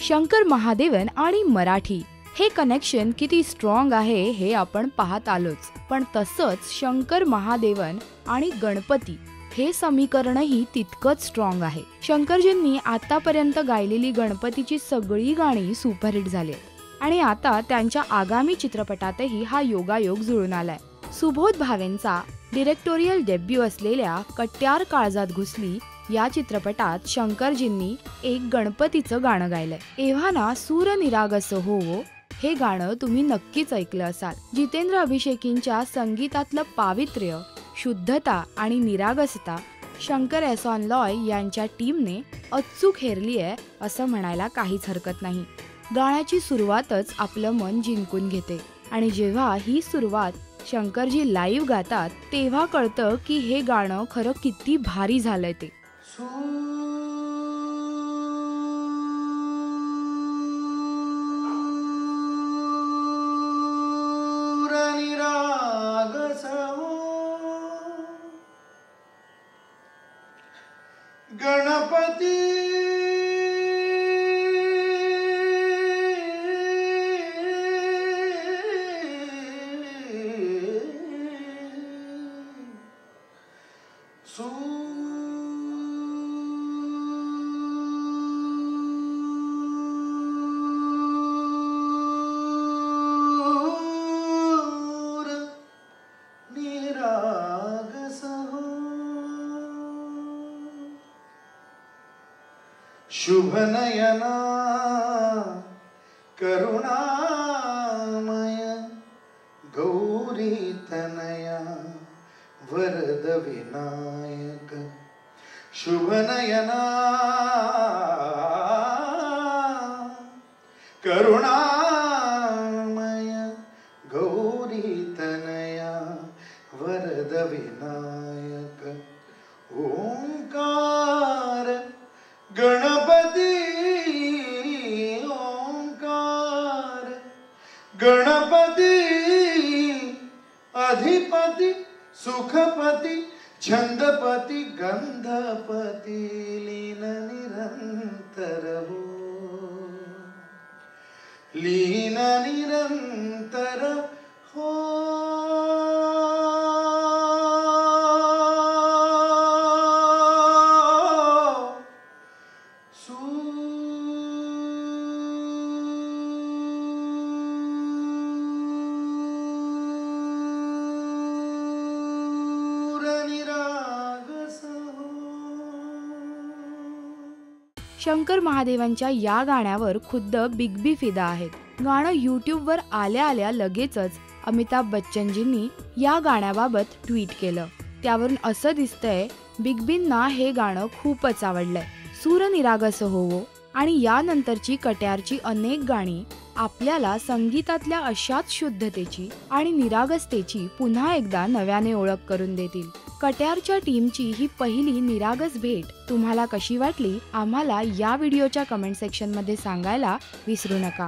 शंकर महादेवन आणि मराठी हे कनेक्शन किती स्ट्रॉंग आहे हे आपण पाहत आलोच, पण तसंच शंकर महादेवन आणि गणपती हे समीकरणही तितकंच स्ट्रॉंग आहे। शंकरजींनी आतापर्यंत गायलेली गणपतीची सगळी गाणी सुपरहिट झाली आणि आता त्यांच्या आगामी चित्रपटातही हा योगायोग जुळून आलाय। सुबोध भावेंचा डिरेक्टोरियल डेब्यू असलेल्या कट्यार काळजात घुसली या चित्रपटात शंकरजींनी एक गणपतीचं गाणं गायलंय। एव्हाना सूर निरागस होवो हे गाणं तुम्ही नक्कीच ऐकलं असाल। जितेंद्र अभिषेकींच्या संगीतातलं पावित्र्य, शुद्धता आणि निरागसता शंकर एहसान लॉय यांच्या टीमने अचूक हेरली आहे असं म्हणायला काहीच हरकत नाही। गाण्याची सुरुवातच आपलं मन जिंकून घेते आणि जेव्हा ही सुरुवात शंकरजी लाईव्ह गातात तेव्हा कळतं की हे गाणं खरं किती भारी झालंय ते। गणपती शुभ नयना करुणामय गौरी तनया वरद विनायक। शुभ नयना करुणामय गौरी तनया वरद विनायक। ओंकार गणपती ओंकार गणपती अधिपति सुखपति छंदपति गंधपति लीन निरंतर हो लीन निरंतर हो। शंकर महादेवांच्या या गाण्यावर खुद्द बिग बी फिदा आहेत। गाणं यूट्यूबवर आल्या आल्या लगेचच अमिताभ बच्चनजींनी या गाण्याबाबत ट्विट केलं। त्यावरून असं दिसतंय बिग बींना हे गाणं खूपच आवडलंय। सूर निरागस होवो आणि यानंतरची कट्यारची अनेक गाणी आपल्याला संगीतातल्या अशाच शुद्धतेची आणि निरागसतेची पुन्हा एकदा नव्याने ओळख करून देतील। कट्यारच्या टीमची ही पहिली निरागस भेट तुम्हाला कशी वाटली आम्हाला या व्हिडिओच्या कमेंट सेक्शन मध्ये सांगायला विसरू नका।